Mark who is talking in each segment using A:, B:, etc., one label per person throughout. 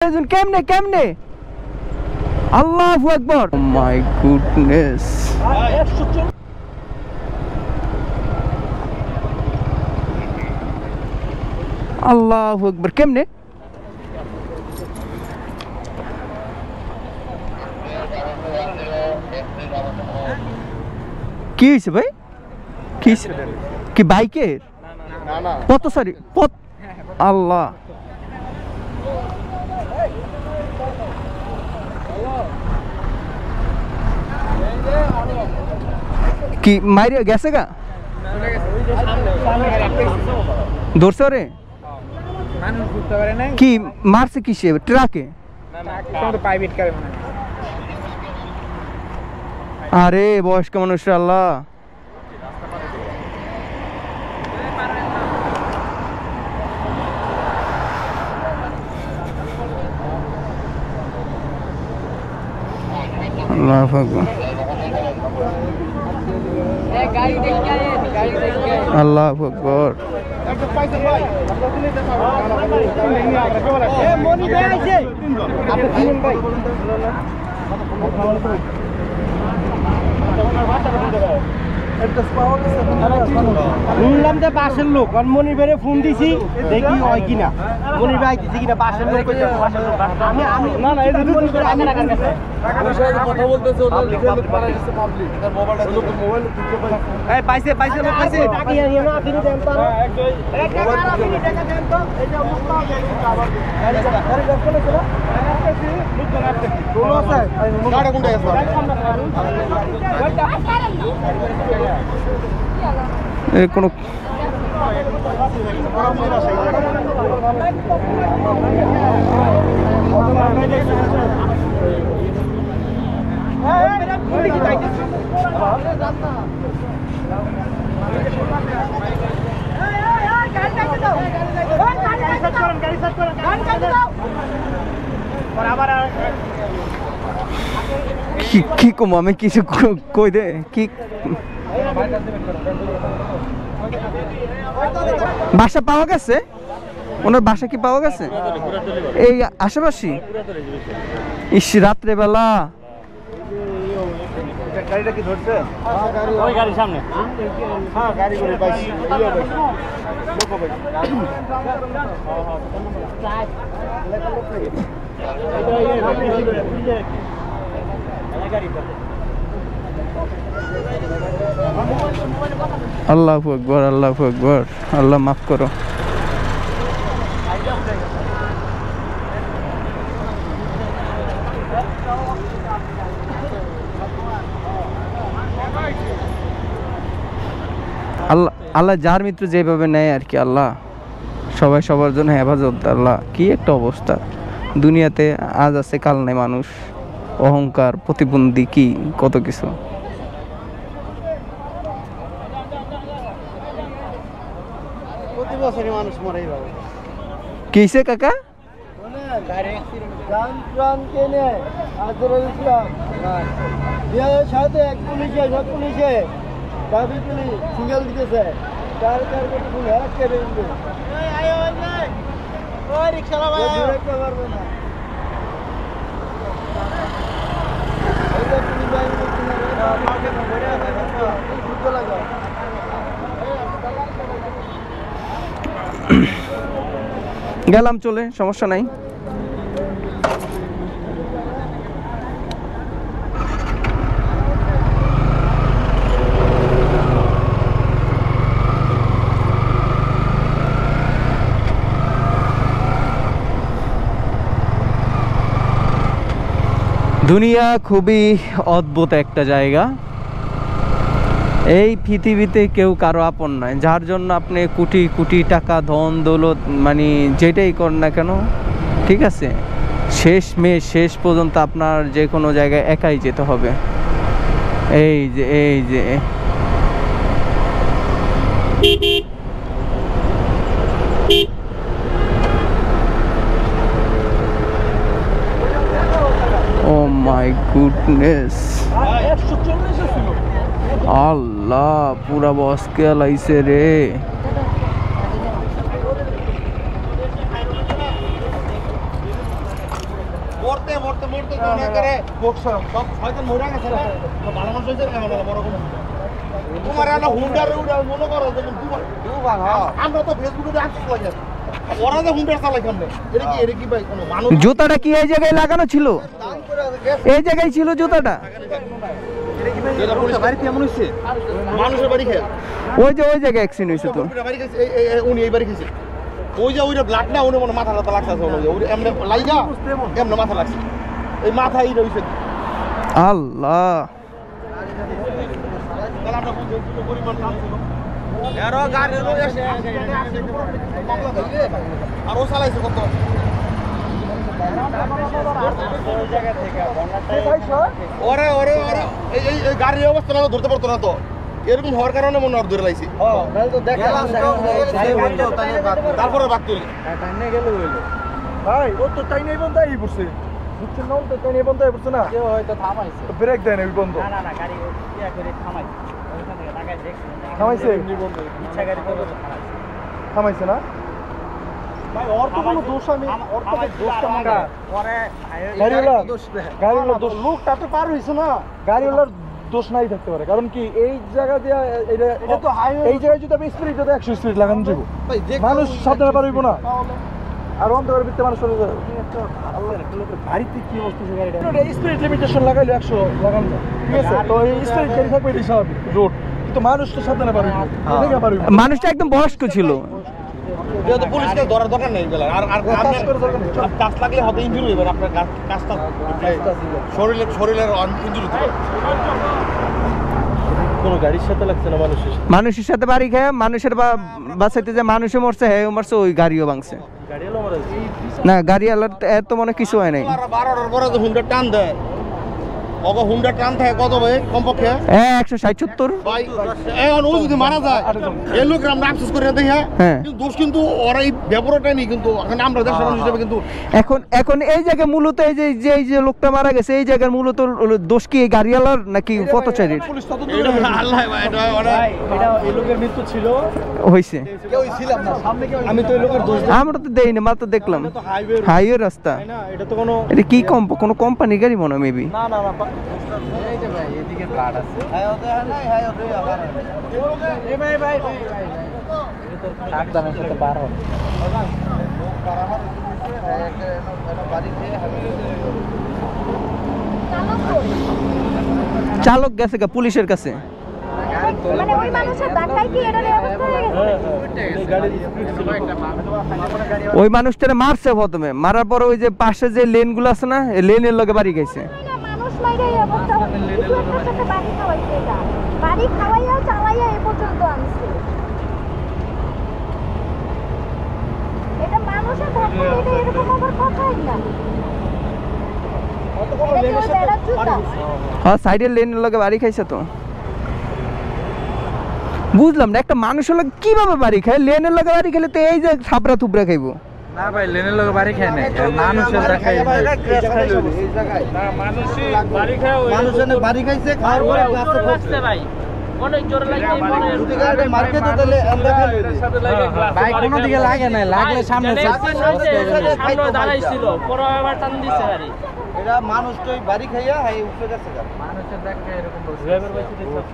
A: কেমনে কেমনে আল্লাহু আকবার মাই গুডনেস আল্লাহু আকবার কেমনে কি হইছে ভাই কি বাইকের না কত সরি আল্লাহ কি মাইরে গেছে গা ধরছে রে কি মারছে কিসে ট্রাকে আরে বয়স্ক মানুষ আল্লাহ আল্লাহু আকবার আল্লাহু আকবার
B: শুনলাম যে পাশের লোক মনির ভাইরে ফোন দিছি দেখি হয় কিনা মনির ভাই দিছি কিনা পাশের লোক আমি না না কথা বলতেছে এই পাইছে পাইছে লোক পাইছে টাকা নিয়ে না আপনি দেন তো টাকা আপনি টাকা দেন তো এই যে মুক্তা আবার গাড়ি গাড়ি চলে লোক জানাতে কোন আছে গাড়ি কোনটা আছে
A: কোনো কি কম আমি কিছু কই দে কি বাসা পাওয়া গেছে ওনার বাসা কি পাওয়া গেছে এই আশেপাশে ইস রাত্রে বেলা
B: গাড়িটা কি ধরছে ওই গাড়ির সামনে হ্যাঁ গাড়ি করে পাইছি লোক পাইছি
A: আল্লাহু আকবার আল্লাহু আকবার আল্লাহ মাফ করো আল্লাহ আল্লাহ যার মিত্র যেভাবে নেয় আর কি আল্লাহ সবাই সবার জন্য হেফাজত আল্লাহ কি একটা অবস্থা দুনিয়াতে আজ আছে কাল নাই মানুষ অহংকার প্রতিবন্ধী কি কত কিছু
B: প্রতি বছরই মানুষ মরে বাবা
A: কিসে কাকা
B: গাড়ি গান প্রাণ কেনে আজরুল ইসলাম বিয়ের সাথে এক পুলিশে দাবি পুলিশ সিঙ্গেল দিতেছে চার কোটি পুলিশ এক কে বেরোবে ওই রিকশা লাগা দেখতে পারবে না
A: গেলাম চলে সমস্যা নাই দুনিয়া খুবই অদ্ভুত একটা জায়গা এই পৃথিবীতে কেউ কারো আপন নয় যার জন্য আপনি কোটি কোটি টাকা ধন দৌলত মানে যেটাই করেন না কেন ঠিক আছে শেষ পর্যন্ত আপনার যে কোনো জায়গায় একাই যেতে হবে এই যে Oh my goodness আল্লাহ পুরা বসকে লাইছে রে
B: মরতে মরতে মরতে মনে করে বক্সা সব হয়তো মরে গেছে না ভালো মানুষ হইছে কেমন বড় কোন তোমার একটা হুন্ডার উড়া মনে করো যেমন দুবার আমরা তো ফেসবুকে দেখছি লাগে ওরা যে হুন্ডার চালাই কেমনে এটা কি ভাই কোনো মানুষ
A: জুতাটা কি এই জায়গায় লাগানো ছিল এই জায়গায় ছিল জুতাটা
B: এটা কি ভাই এটা পুলিশ বাড়িতে এমন হইছে মানুষের বাড়ি খেয়ে
A: ওই যে ওই জায়গায় অ্যাক্সিডেন্ট হইছে তো
B: বাড়ি গেছে উনি এই বাড়ি খেয়েছে ওই যে ওইটা ব্লাড না উনি মনে মাথা ব্যথা লাগছে ওই এমনি লাইগা এমনি মাথা লাগছে এই মাথা এই রইছে
A: আল্লাহ
B: তাহলে আমরা বুঝি পরিমাণ কাম ছিল এরো গাড়ি এসে আর ও চালাইছে কত ওরে ওরে ওরে এই গাড়ির অবস্থা না ধরতে পারতো না তো এরকম হওয়ার কারণে মনে হয় ধরে লাইছি তারপরে বাদ তুলি
C: ভাই ও তো তাই নেই বন্ধ এই পড়ছে বুঝছেন না তো তাই নেই বন্ধ এই পড়ছে না
D: কেউ হয়তো থামাইছে
C: ব্রেক দেয় না ওই বন্ধ
D: না না গাড়ি ইয়া করে থামাইছে ওইখান থেকে টাকা দেখছে
C: থামাইছে
D: ইচ্ছা গাড়ি করে
C: থামাইছে না
B: ভাই ওর তো কোনো দোষ আমি ওর তো দোষ কেমন
D: পরে
C: গাড়িওয়ালার দোষ লোকটা তো পার হইছে না গাড়িওয়ালার দোষ নাই থাকতে পারে কারণ কি এই জায়গা দিয়ে এটা তো এই জায়গায় যদি আমি স্পিড যদি 100 স্পিড লাগানো যাবো মানুষ সাবধানে পারইব না আর অন্ধকারের ভিতরে মানুষ চলে যাবে
D: গাড়িতে কি অবস্থা গাড়িটা
C: এটা স্পিড লিমিটেশন লাগাইলে 100 লাগানো যায় ঠিক আছে তো এই স্পিড গাড়ি থাকবে এটা স্বাভাবিক রোড কিন্তু মানুষ তো সাবধানে পারইব না পারইব
A: মানুষটা একদম বয়স্ক ছিল
B: এটা তো পুলিশকে ধরার দরকার নেই গেল আর আর কাজ লাগলে হয়তো ইনজুরি হইবে আপনার কাজটা শরীরের ইনজুরি হতে পারে
C: কোনো গাড়ির সাথে লাগছে না
A: মানুষের সাথে বাড়ি খেয়ে মানুষের বাঁচাইতে যে মানুষে মরছে হ্যাঁ মরছে ওই গাড়িও ভাঙছে
C: গাড়িওয়ালা মারা
A: না গাড়িওয়ালার এত মনে কিছু হয় নাই
B: 12টার পরে তো হুন্ডা টান দেয় ওগো হুন্ডা টান থাকে কত ভাই কমপক্ষে
A: 160-70
B: ভাই এখন ও যদি মারা যায় এই লোক আমরা আফসোস করে দেখি
A: হ্যাঁ
B: কিন্তু দোষ কিন্তু ওরা এই ব্যাপারটা নেই কিন্তু এখন আমরা দেশের মানুষ হিসেবে কিন্তু
A: এখন এই জায়গায় মূলত এই যে লোকটা মারা গেছে এই জায়গার মূলত দোষ কি এই গাড়িওয়ালার নাকি পথচারীর
C: পুলিশ তদন্ত
B: এটা আল্লাহ ভাই এটা
C: এটা এই লোকের মৃত্যু ছিল
A: হইছে
C: কেউ ছিলাম না সামনে কেউ আমি তো এই লোকের দোষ
A: আমরা তো দেই না মাত্র দেখলাম
C: তো
A: হাইওয়ে রাস্তা
C: না এটা তো কোনো
A: এটা কি কোনো কোম্পানি গাড়ি মনে হয় মেবি
C: না না না
D: এই যে ভাই এদিকে ব্লাড আছে
C: এ ভাই ভাই
D: সাবধানের সাথে পার হবে
A: চালক গেছে গা পুলিশের কাছে
E: মানে ওই মানুষের ধাক্কায় কি এটার অবস্থা হয়ে গেছে
A: ওই মানুষটারে মারছে প্রথমে মারার পর ওই যে পাশে যে লেন গুলো আছে না এই লেনের লগে বাড়ি গেছে
E: মানুষ মাইরে এই অবস্থা কিছু একটা সাথে বাড়ি খাওয়াইছে এটা বাড়ি খাওয়াইয়া চালাইয়া এই পর্যন্ত আনছে এটা মানুষের ধাক্কায় এটা এরকম আবার কথাই না
A: হ্যাঁ সাইডের লেনের লগে বাড়ি খাইছে তো বুঝলাম না একটা মানুষের লগে কিভাবে বাড়ি খায় লেনের লগে বাড়ি খেলে তো এই যে থাবড়া থুবড়া খাইবো
D: না ভাই লেনের লোক বাড়ি খায় না মানুষের দেখাই
C: এই জায়গায় না মানুষের বাড়ি খাইছে খাওয়ার পরে গাছে পড়ছে
D: ভাই অনেক জোরে লাগে
C: যদি গাড়ি মার্কেট তো তাহলে আমরা
D: ভাই কোনো দিকে লাগে না লাগলে সামনে সামনে দাঁড়াইছিল পরে আবার টান দিছে গাড়ি
C: এটা মানুষ তো বাড়ি খাইয়া হাই উপরে গেছে গা
D: মানুষের দেখা এরকম ড্রাইভার বাইতে দেখছ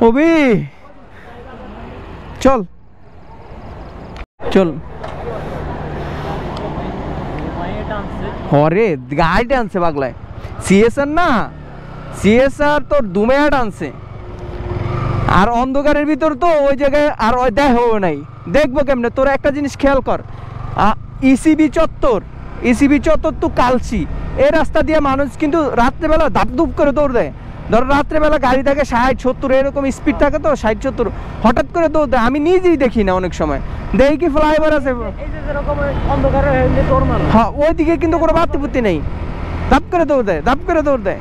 A: ওবি চল চল হরে গাড়ি টানছে পাগলায় সিএসআর না সিএসআর তোর দুমেয়া টানছে আর অন্ধকারের ভিতর তো ওই জায়গায় আর ওই দেখো নাই দেখবো কেমনে তোর একটা জিনিস খেয়াল কর ইসিবি চত্বর তো কালসি এই রাস্তা দিয়ে মানুষ কিন্তু রাত্রেবেলা ধাপধুপ করে দৌড় দেয় ধরো রাত্রেবেলা গাড়ি থাকে 60-70 এরকম স্পিড থাকে তো 60-70 হঠাৎ করে দৌড় দেয় আমি নিজেই দেখি না অনেক সময় দেখি কি ফ্লাইওভার আছে হ্যাঁ ওইদিকে কিন্তু কোনো বাতি বুতি নেই ধাপ করে দৌড় দেয়